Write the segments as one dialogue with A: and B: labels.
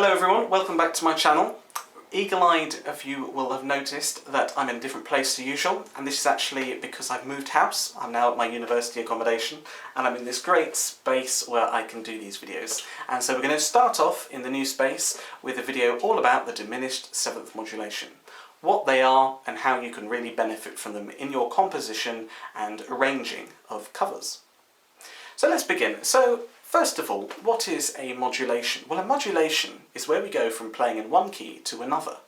A: Hello everyone, welcome back to my channel. Eagle-eyed of you will have noticed that I'm in a different place to usual, and this is actually because I've moved house. I'm now at my university accommodation and I'm in this great space where I can do these videos. And so we're going to start off in the new space with a video all about the diminished seventh modulation. What they are and how you can really benefit from them in your composition and arranging of covers. So let's begin. So first of all, what is a modulation? Well, a modulation is where we go from playing in one key to another.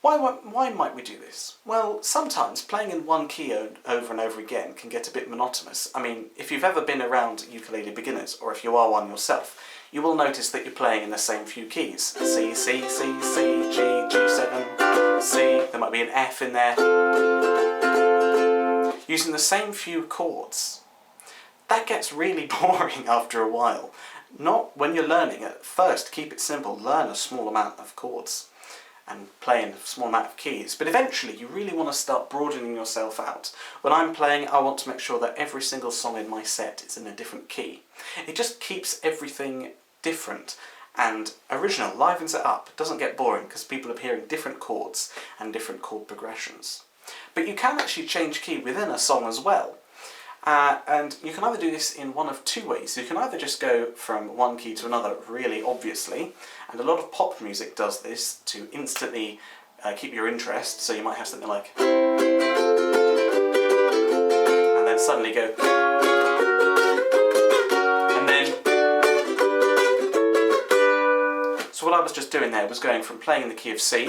A: Why might we do this? Well, sometimes playing in one key over and over again can get a bit monotonous. I mean, if you've ever been around ukulele beginners, or if you are one yourself, you will notice that you're playing in the same few keys. C, C, C, C, G, G7, C, there might be an F in there. Using the same few chords. That gets really boring after a while. Not when you're learning. At first, keep it simple, learn a small amount of chords and play in a small amount of keys. But eventually you really want to start broadening yourself out. When I'm playing, I want to make sure that every single song in my set is in a different key. It just keeps everything different and original, livens it up. It doesn't get boring because people are hearing different chords and different chord progressions. But you can actually change key within a song as well. And you can either do this in one of two ways. You can either just go from one key to another really obviously, and a lot of pop music does this to instantly keep your interest, so you might have something like, and then suddenly go, and then, so what I was just doing there was going from playing in the key of C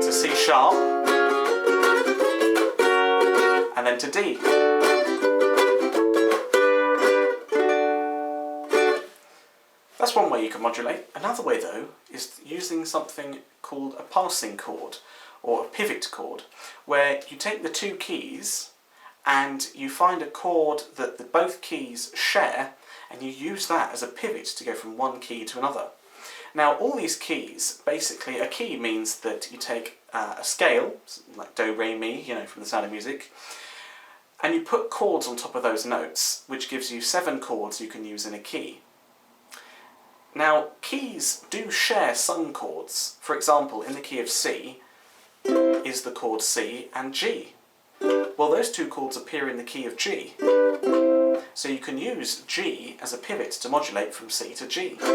A: to C sharp, and then to D. That's one way you can modulate. Another way though is using something called a passing chord or a pivot chord, where you take the two keys and you find a chord that both keys share and you use that as a pivot to go from one key to another. Now all these keys, basically a key means that you take a scale, like do, re, mi, you know, from The Sound of Music, and you put chords on top of those notes, which gives you 7 chords you can use in a key. Now, keys do share some chords. For example, in the key of C is the chord C and G. Well, those two chords appear in the key of G. So you can use G as a pivot to modulate from C to G. So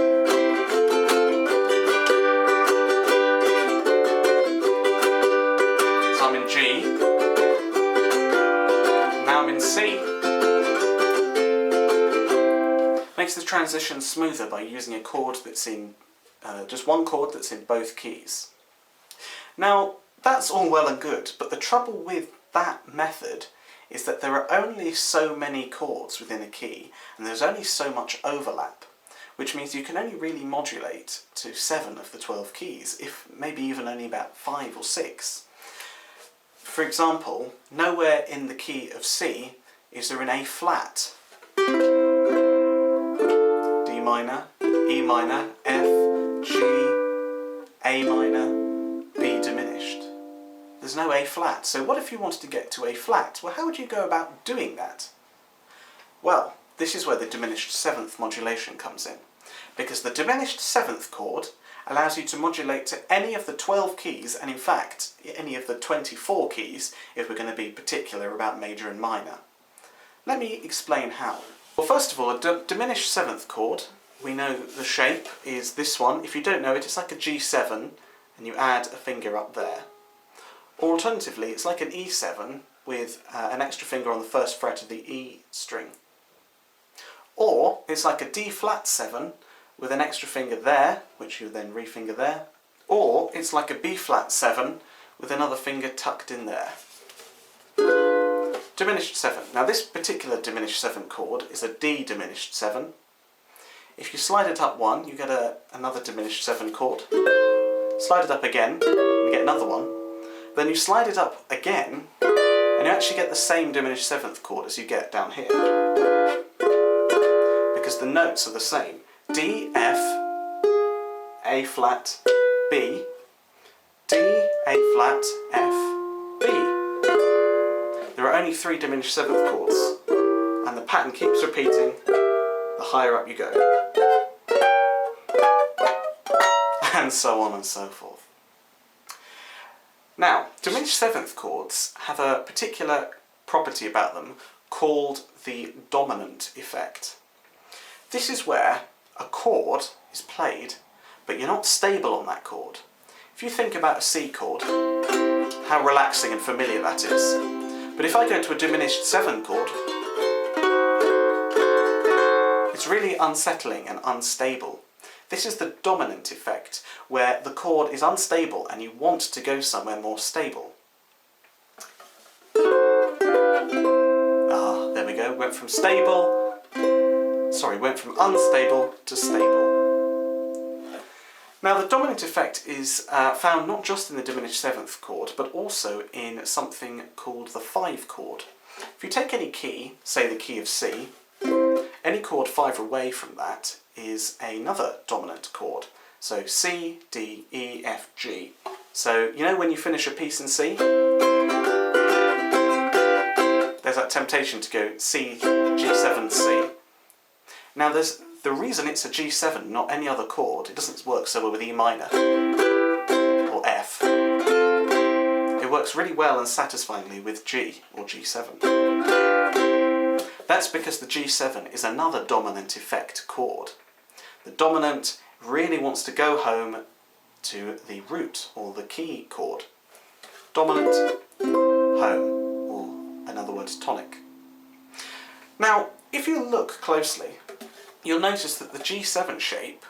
A: I'm in G. Now I'm in C. Makes the transition smoother by using a chord that's in, just one chord that's in both keys. Now that's all well and good, but the trouble with that method is that there are only so many chords within a key and there's only so much overlap, which means you can only really modulate to 7 of the 12 keys, if maybe even only about 5 or 6. For example, nowhere in the key of C is there an A flat, D minor, E minor, F, G, A minor, B diminished. There's no A flat. So what if you wanted to get to A flat? Well, how would you go about doing that? Well, this is where the diminished seventh modulation comes in. Because the diminished seventh chord allows you to modulate to any of the 12 keys, and in fact, any of the 24 keys, if we're going to be particular about major and minor. Let me explain how. Well, first of all, a diminished seventh chord, we know the shape is this one. If you don't know it, it's like a G7, and you add a finger up there. Or alternatively, it's like an E7 with an extra finger on the first fret of the E string. Or it's like a D flat 7 with an extra finger there, which you then re-finger there. Or it's like a B flat 7 with another finger tucked in there. Diminished 7. Now this particular diminished 7 chord is a D diminished 7. If you slide it up 1, you get another diminished 7 chord. Slide it up again, and you get another one. Then you slide it up again, and you actually get the same diminished 7th chord as you get down here. Because the notes are the same. D, F, A flat, B, D, A flat, F, B. There are only 3 diminished 7th chords, and the pattern keeps repeating the higher up you go. and so on and so forth. Now, diminished seventh chords have a particular property about them called the dominant effect. This is where a chord is played, but you're not stable on that chord. If you think about a C chord, how relaxing and familiar that is. But if I go to a diminished 7 chord, it's really unsettling and unstable. This is the dominant effect, where the chord is unstable and you want to go somewhere more stable. Ah, there we go, went from unstable to stable. Now the dominant effect is found not just in the diminished 7th chord, but also in something called the 5 chord. If you take any key, say the key of C, any chord 5 away from that is another dominant chord. So C, D, E, F, G. So you know when you finish a piece in C, there's that temptation to go C, G7, C. Now there's the reason it's a G7, not any other chord, it doesn't work so well with E minor or F. It works really well and satisfyingly with G or G7. That's because the G7 is another dominant effect chord. The dominant really wants to go home to the root or the key chord. Dominant, home, or in other words, tonic. Now, if you look closely, you'll notice that the G7 shape,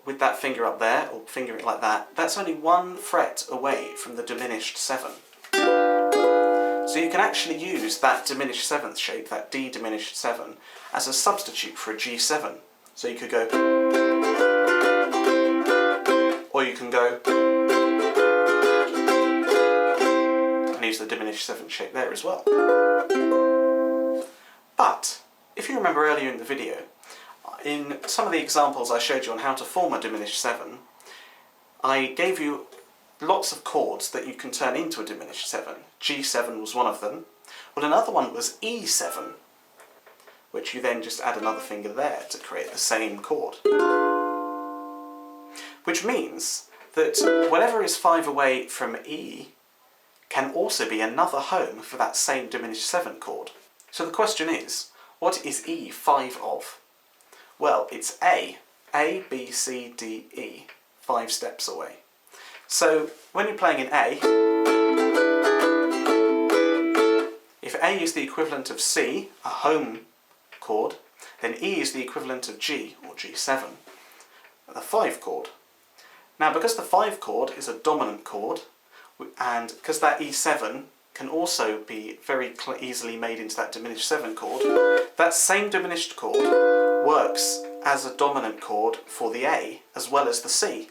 A: with that finger up there, or fingering it like that, that's only 1 fret away from the diminished 7. So you can actually use that diminished 7th shape, that D diminished 7, as a substitute for a G7. So you could go, or you can go, and use the diminished 7th shape there as well. But, if you remember earlier in the video, in some of the examples I showed you on how to form a diminished 7, I gave you lots of chords that you can turn into a diminished 7. G7 was one of them. Well, another one was E7, which you then just add another finger there to create the same chord. Which means that whatever is 5 away from E can also be another home for that same diminished 7 chord. So the question is, what is E 5 of? Well, it's A. A, B, C, D, E. 5 steps away. So, when you're playing in A, if A is the equivalent of C, a home chord, then E is the equivalent of G, or G7, the 5 chord. Now, because the 5 chord is a dominant chord, and because that E7 can also be very easily made into that diminished 7 chord, that same diminished chord works as a dominant chord for the A as well as the C.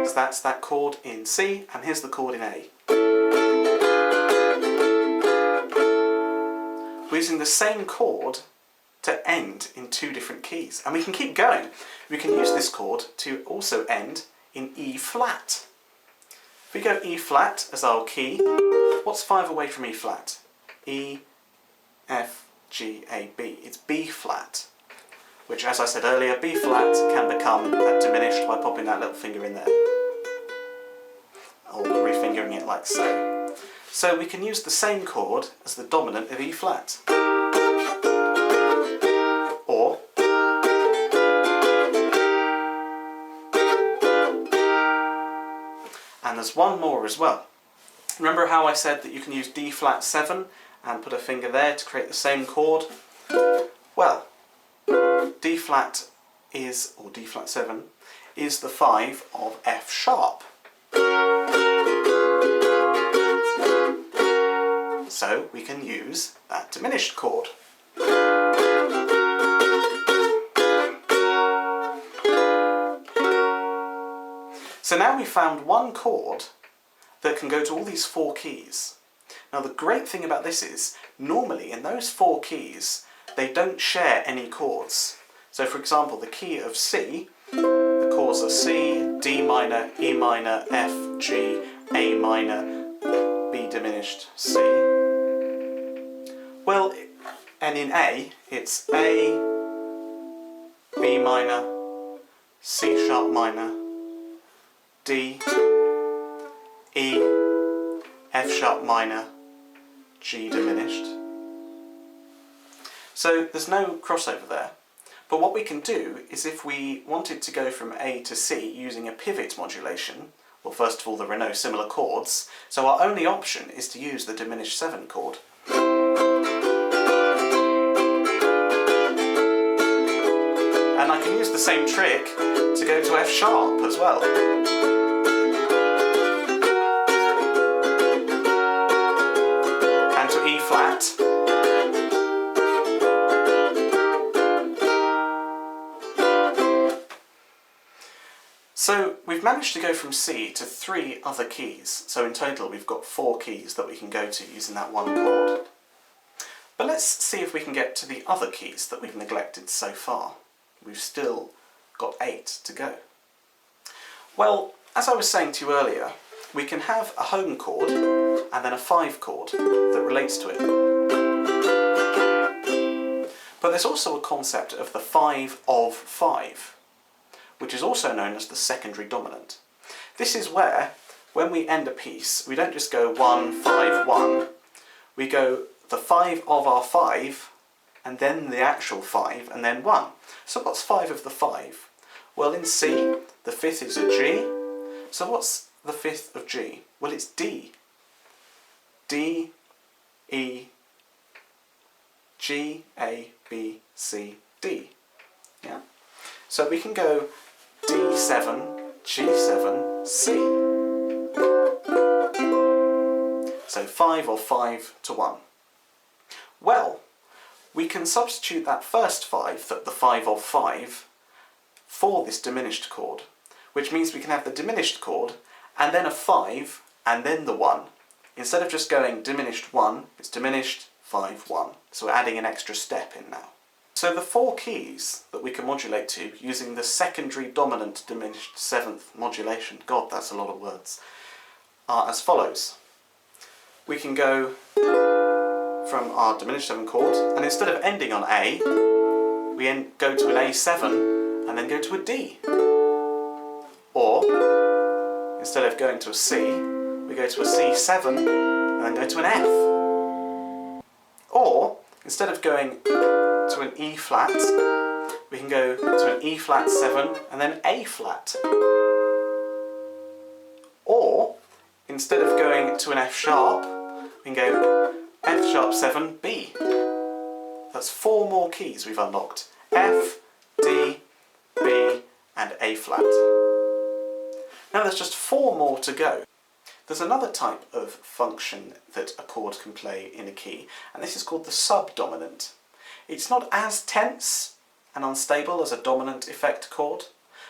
A: So that's that chord in C, and here's the chord in A. We're using the same chord to end in 2 different keys, and we can keep going. We can use this chord to also end in E flat. If we go E flat as our key, what's 5 away from E flat? E, F, G, A, B. It's B flat, which, as I said earlier, B flat can become that diminished by popping that little finger in there, or refingering it like so. So we can use the same chord as the dominant of E flat. Or and there's one more as well. Remember how I said that you can use D flat 7 and put a finger there to create the same chord? Well, D flat is, or D flat 7, is the 5 of F sharp. So we can use that diminished chord. So now we've found one chord that can go to all these 4 keys. Now the great thing about this is, normally in those 4 keys, they don't share any chords. So for example, the key of C, the chords are C, D minor, E minor, F, G, A minor, B diminished, C. Well, and in A, it's A, B minor, C sharp minor, D, E, F sharp minor, G diminished. So there's no crossover there. But what we can do is if we wanted to go from A to C using a pivot modulation, well, first of all there are no similar chords, so our only option is to use the diminished 7 chord. And I can use the same trick to go to F sharp as well. And to E flat. So we've managed to go from C to 3 other keys, so in total we've got 4 keys that we can go to using that one chord. But let's see if we can get to the other keys that we've neglected so far. We've still got 8 to go. Well, as I was saying to you earlier, we can have a home chord and then a 5 chord that relates to it. But there's also a concept of the 5 of 5. Which is also known as the secondary dominant. This is where, when we end a piece, we don't just go 1, 5, 1. We go the 5 of our 5, and then the actual 5, and then 1. So what's 5 of the 5? Well, in C, the 5th is a G. So what's the 5th of G? Well, it's D. D, E, G, A, B, C, D. Yeah? So we can go D7, G7, C. So 5 or 5 to 1. Well, we can substitute that first 5, the 5 of 5, for this diminished chord, which means we can have the diminished chord and then a 5 and then the 1. Instead of just going diminished 1, it's diminished 5, 1. So we're adding an extra step in now. So the 4 keys that we can modulate to using the secondary dominant diminished 7th modulation, God, that's a lot of words, are as follows. We can go from our diminished 7 chord, and instead of ending on A, we go to an A7 and then go to a D. Or, instead of going to a C, we go to a C7 and then go to an F. Or, instead of going to an E flat, we can go to an E flat 7 and then A flat. Or, instead of going to an F sharp, we can go F sharp 7, B. That's 4 more keys we've unlocked. F, D, B and A flat. Now there's just 4 more to go. There's another type of function that a chord can play in a key, and this is called the subdominant. It's not as tense and unstable as a dominant effect chord,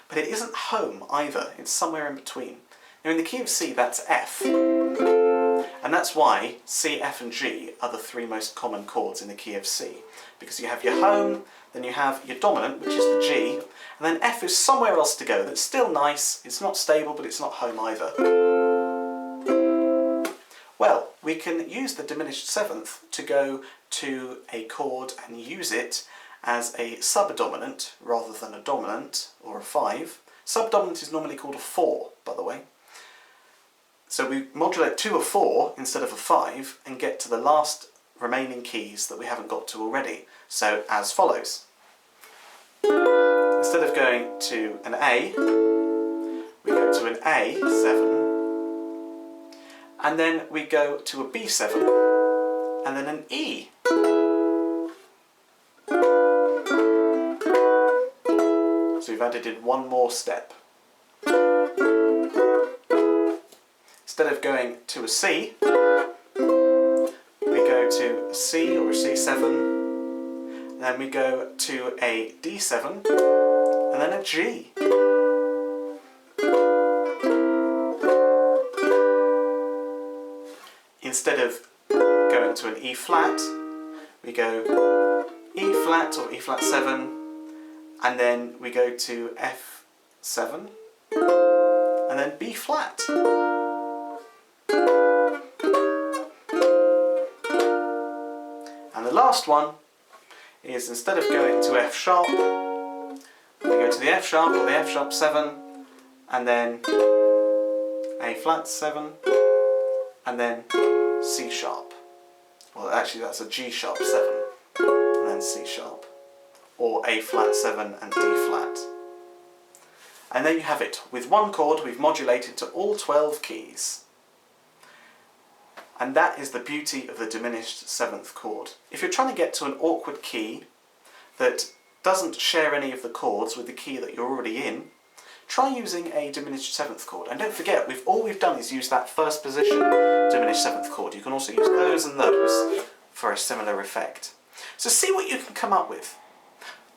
A: but it isn't home either, it's somewhere in between. Now in the key of C that's F, and that's why C, F and G are the 3 most common chords in the key of C, because you have your home, then you have your dominant, which is the G, and then F is somewhere else to go that's still nice, it's not stable but it's not home either. Well, we can use the diminished 7th to go to a chord and use it as a subdominant rather than a dominant, or a 5. Subdominant is normally called a 4, by the way. So we modulate to a 4 instead of a 5 and get to the last remaining keys that we haven't got to already. So as follows. Instead of going to an A, we go to an A7, and then we go to a B7, and then an E. So we've added in 1 more step. Instead of going to a C, we go to a C or a C7, and then we go to a D7, and then a G. Instead of going to an E flat, we go E flat or E flat 7, and then we go to F7, and then B flat. And the last one is, instead of going to F sharp, You go to the F sharp or the F sharp 7, and then A flat 7, and then C sharp. Well, actually that's a G sharp 7, and then C sharp. Or A flat 7 and D flat. And there you have it. With one chord we've modulated to all 12 keys. And that is the beauty of the diminished 7th chord. If you're trying to get to an awkward key that doesn't share any of the chords with the key that you're already in, try using a diminished 7th chord. And don't forget, all we've done is use that first position diminished 7th chord. You can also use those and those for a similar effect. So see what you can come up with.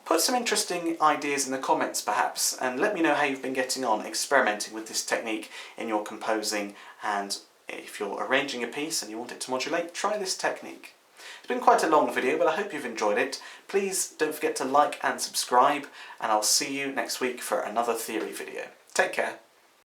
A: Put some interesting ideas in the comments perhaps, and let me know how you've been getting on experimenting with this technique in your composing, and if you're arranging a piece and you want it to modulate, try this technique. It's been quite a long video, but I hope you've enjoyed it. Please don't forget to like and subscribe, and I'll see you next week for another theory video. Take care.